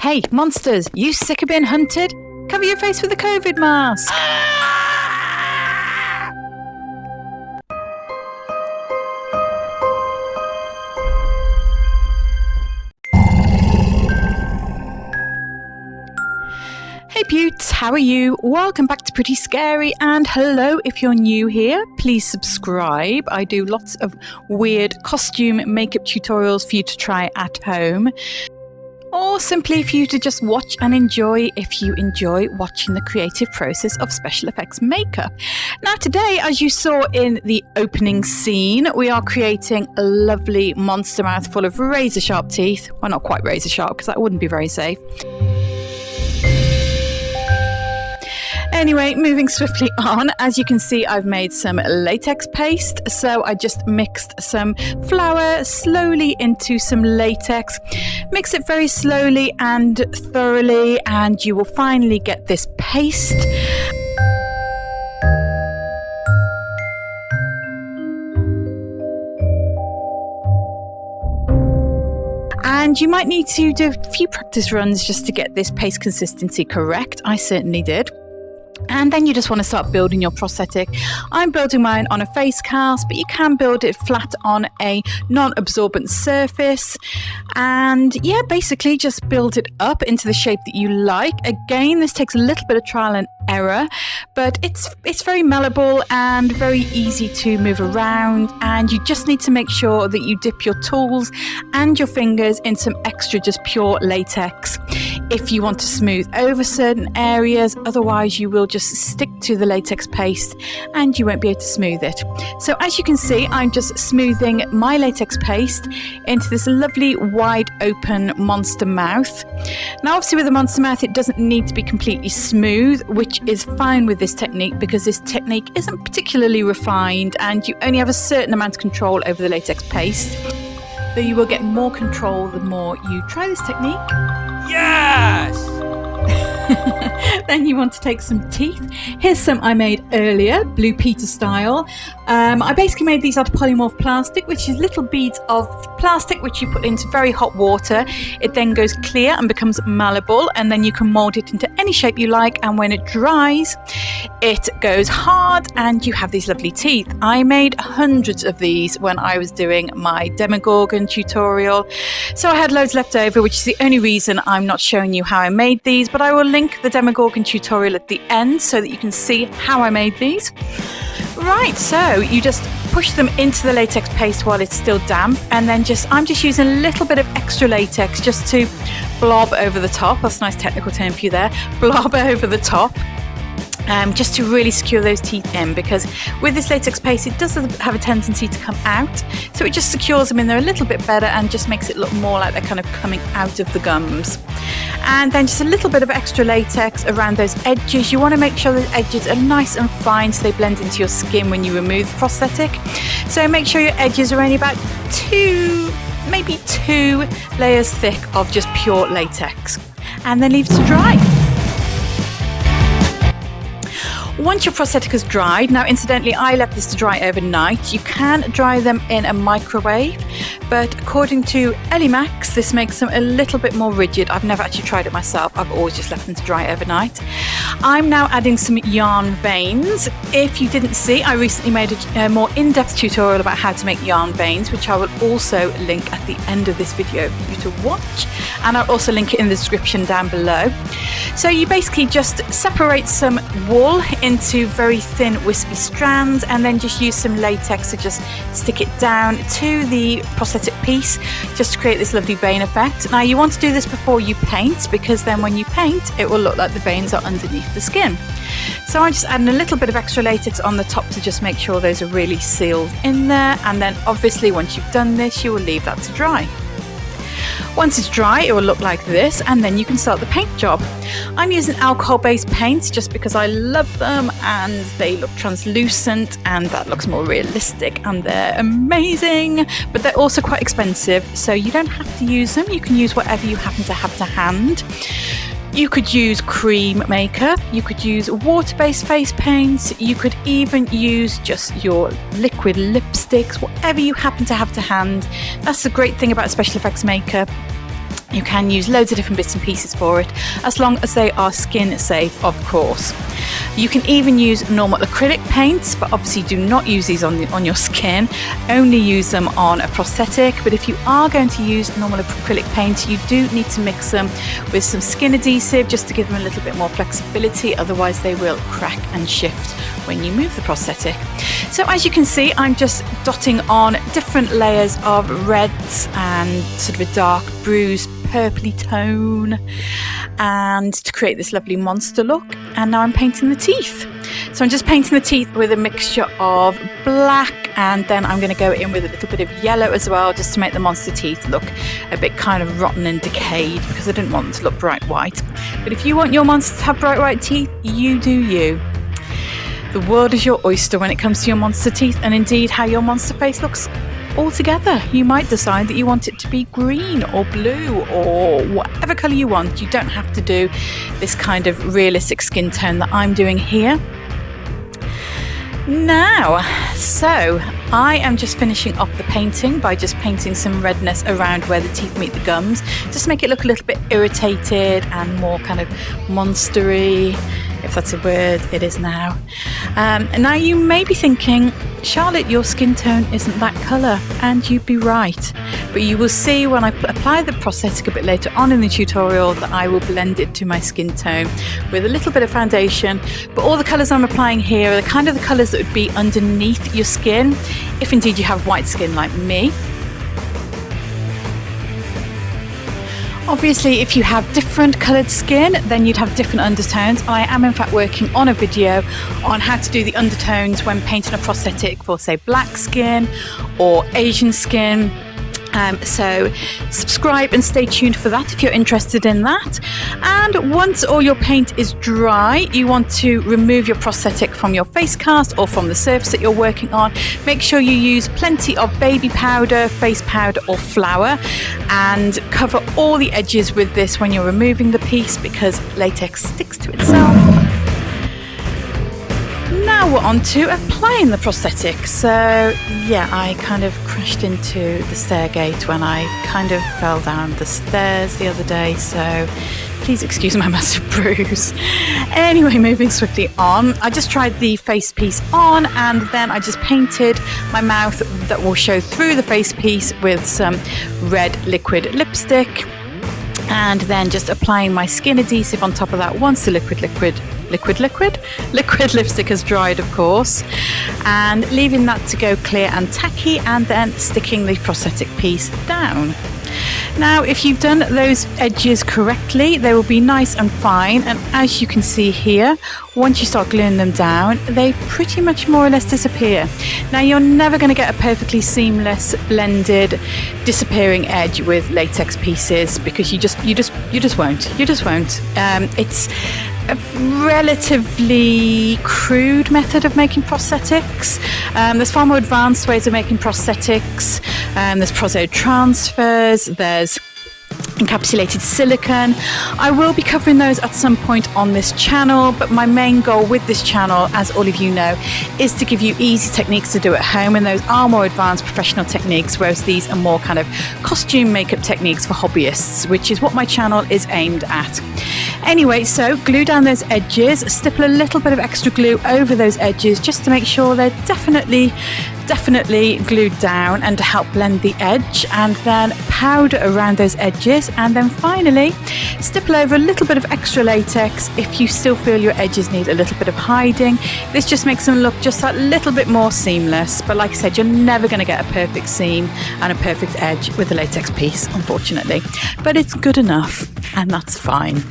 Hey, monsters, you sick of being hunted? Cover your face with a COVID mask. Hey beauts, how are you? Welcome back to Pretty Scary, and hello if you're new here. Please subscribe. I do lots of weird costume makeup tutorials for you to try at home, or simply for you to just watch and enjoy if you enjoy watching the creative process of special effects makeup. Now today, as you saw in the opening scene, we are creating a lovely monster mouth full of razor sharp teeth. Well, not quite razor sharp because that wouldn't be very safe. Anyway, moving swiftly on, as you can see, I've made some latex paste. So I just mixed some flour slowly into some latex. Mix it very slowly and thoroughly, and you will finally get this paste. And you might need to do a few practice runs just to get this paste consistency correct. I certainly did. And then you just want to start building your prosthetic. I'm building mine on a face cast, but you can build it flat on a non-absorbent surface. And yeah, basically just build it up into the shape that you like. Again, this takes a little bit of trial and error, but it's very malleable and very easy to move around. And you just need to make sure that you dip your tools and your fingers in some extra just pure latex if you want to smooth over certain areas. Otherwise you will just stick to the latex paste and you won't be able to smooth it. So as you can see, I'm just smoothing my latex paste into this lovely wide open monster mouth. Now obviously with a monster mouth it doesn't need to be completely smooth, which is fine with this technique because this technique isn't particularly refined and you only have a certain amount of control over the latex paste. Though you will get more control the more you try this technique. Yes! Then you want to take some teeth. Here's some I made earlier, Blue Peter style. I basically made these out of polymorph plastic, which is little beads of plastic which you put into very hot water. It then goes clear and becomes malleable, and then you can mold it into any shape you like, and when it dries it goes hard and you have these lovely teeth. I made hundreds of these when I was doing my Demogorgon tutorial, so I had loads left over, which is the only reason I'm not showing you how I made these, but I will link the Demogorgon tutorial at the end so that you can see how I made these. Right, so you just push them into the latex paste while it's still damp, and then I'm just using a little bit of extra latex just to blob over the top. That's a nice technical term for you there. Blob over the top. Just to really secure those teeth in, because with this latex paste it does have a tendency to come out, so it just secures them in there a little bit better and just makes it look more like they're kind of coming out of the gums. And then just a little bit of extra latex around those edges. You want to make sure the edges are nice and fine so they blend into your skin when you remove the prosthetic. So make sure your edges are only about maybe two layers thick of just pure latex, and then leave it to dry. Once your prosthetic has dried, now incidentally I left this to dry overnight. You can dry them in a microwave, but according to Ellie Max this makes them a little bit more rigid. I've never actually tried it myself, I've always just left them to dry overnight. I'm now adding some yarn veins. If you didn't see, I recently made a more in-depth tutorial about how to make yarn veins, which I will also link at the end of this video for you to watch, and I'll also link it in the description down below. So you basically just separate some wool into very thin wispy strands, and then just use some latex to just stick it down to the prosthetic piece just to create this lovely vein effect. Now you want to do this before you paint, because then when you paint it will look like the veins are underneath the skin. So I'm just adding a little bit of extra latex on the top to just make sure those are really sealed in there, and then obviously once you've done this you will leave that to dry. Once it's dry it will look like this, and then you can start the paint job. I'm using alcohol-based paints just because I love them and they look translucent and that looks more realistic, and they're amazing, but they're also quite expensive, so you don't have to use them. You can use whatever you happen to have to hand. You could use cream makeup, you could use water-based face paints, you could even use just your liquid lipsticks, whatever you happen to have to hand. That's the great thing about special effects makeup. You can use loads of different bits and pieces for it, as long as they are skin safe, of course. You can even use normal acrylic paints, but obviously do not use these on your skin. Only use them on a prosthetic. But if you are going to use normal acrylic paints, you do need to mix them with some skin adhesive just to give them a little bit more flexibility. Otherwise, they will crack and shift when you move the prosthetic. So as you can see, I'm just dotting on different layers of reds and sort of a dark bruise purpley tone, and to create this lovely monster look. And now I'm painting the teeth. So I'm just painting the teeth with a mixture of black, and then I'm going to go in with a little bit of yellow as well, just to make the monster teeth look a bit kind of rotten and decayed, because I didn't want them to look bright white. But if you want your monster to have bright white teeth, you do you. The world is your oyster when it comes to your monster teeth, and indeed how your monster face looks altogether. You might decide that you want it to be green or blue or whatever colour you want. You don't have to do this kind of realistic skin tone that I'm doing here. Now, so I am just finishing off the painting by just painting some redness around where the teeth meet the gums, just to make it look a little bit irritated and more kind of monstery, if that's a word. It is now. And now you may be thinking, Charlotte, your skin tone isn't that colour, and you'd be right. But you will see when I apply the prosthetic a bit later on in the tutorial that I will blend it to my skin tone with a little bit of foundation. But all the colours I'm applying here are the kind of the colours that would be underneath your skin, if indeed you have white skin like me. Obviously, if you have different coloured skin, then you'd have different undertones. I am in fact working on a video on how to do the undertones when painting a prosthetic for, say, black skin or Asian skin. So subscribe and stay tuned for that if you're interested in that. And once all your paint is dry, you want to remove your prosthetic from your face cast or from the surface that you're working on. Make sure you use plenty of baby powder, face powder or flour, and cover all the edges with this when you're removing the piece, because latex sticks to itself. Now we're on to applying the prosthetic. So yeah, I kind of crashed into the stairgate when I kind of fell down the stairs the other day, so please excuse my massive bruise. Anyway, moving swiftly on, I just tried the face piece on, and then I just painted my mouth that will show through the face piece with some red liquid lipstick, and then just applying my skin adhesive on top of that once the liquid lipstick has dried, of course, and leaving that to go clear and tacky, and then sticking the prosthetic piece down. Now, if you've done those edges correctly, they will be nice and fine, and as you can see here, once you start gluing them down, they pretty much more or less disappear. Now, you're never going to get a perfectly seamless, blended, disappearing edge with latex pieces, because you just won't. It's a relatively crude method of making prosthetics. There's far more advanced ways of making prosthetics. There's prosthetic transfers, there's encapsulated silicone. I will be covering those at some point on this channel, but my main goal with this channel, as all of you know, is to give you easy techniques to do at home, and those are more advanced professional techniques, whereas these are more kind of costume makeup techniques for hobbyists, which is what my channel is aimed at. Anyway, so glue down those edges, stipple a little bit of extra glue over those edges just to make sure they're definitely glued down and to help blend the edge, and then powder around those edges, and then finally stipple over a little bit of extra latex if you still feel your edges need a little bit of hiding. This just makes them look just that little bit more seamless, but like I said, you're never going to get a perfect seam and a perfect edge with a latex piece, unfortunately, but it's good enough, and that's fine.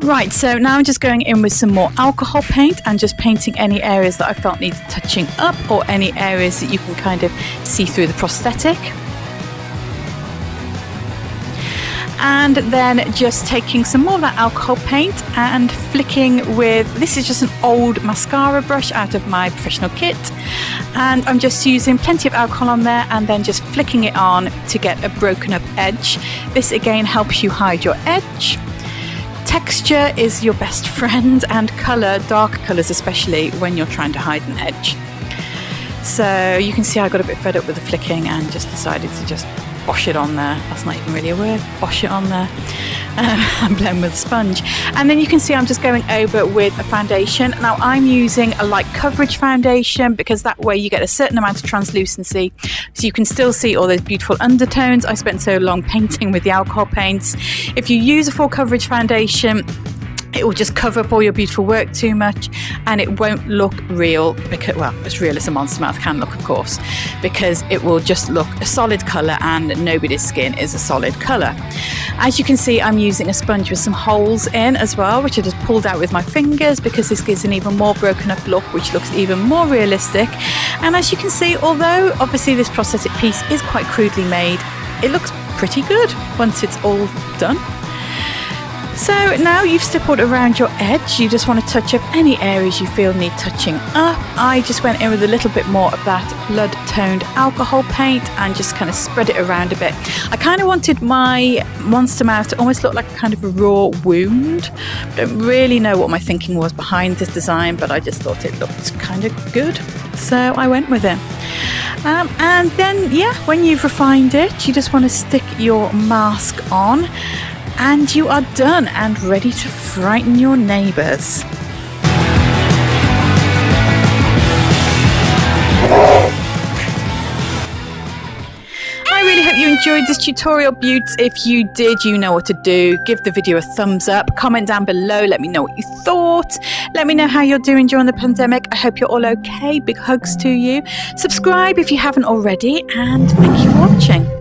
Right, so now I'm just going in with some more alcohol paint and just painting any areas that I felt needed touching up, or any areas that you can kind of see through the prosthetic. And then just taking some more of that alcohol paint and flicking with, this is just an old mascara brush out of my professional kit, and I'm just using plenty of alcohol on there and then just flicking it on to get a broken up edge. This again helps you hide your edge. Texture is your best friend, and colour, dark colours especially, when you're trying to hide an edge. So you can see I got a bit fed up with the flicking and just decided to just bosh it on there. That's not even really a word. Bosh it on there. And blend with a sponge. And then you can see I'm just going over with a foundation. Now I'm using a light coverage foundation because that way you get a certain amount of translucency, so you can still see all those beautiful undertones. I spent so long painting with the alcohol paints. If you use a full coverage foundation, it will just cover up all your beautiful work too much, and it won't look real because, well, as real as a monster mouth can look, of course, because it will just look a solid colour, and nobody's skin is a solid colour. As you can see, I'm using a sponge with some holes in as well, which I just pulled out with my fingers because this gives an even more broken up look, which looks even more realistic. And as you can see, although obviously this prosthetic piece is quite crudely made, it looks pretty good once it's all done. So now you've stippled around your edge, you just want to touch up any areas you feel need touching up. I just went in with a little bit more of that blood toned alcohol paint and just kind of spread it around a bit. I kind of wanted my monster mouth to almost look like a kind of a raw wound. I don't really know what my thinking was behind this design, but I just thought it looked kind of good, so I went with it. And then, yeah, when you've refined it, you just want to stick your mask on, and you are done and ready to frighten your neighbours. I really hope you enjoyed this tutorial, beauts. If you did, you know what to do. Give the video a thumbs up, comment down below, let me know what you thought. Let me know how you're doing during the pandemic. I hope you're all okay. Big hugs to you. Subscribe if you haven't already, and thank you for watching.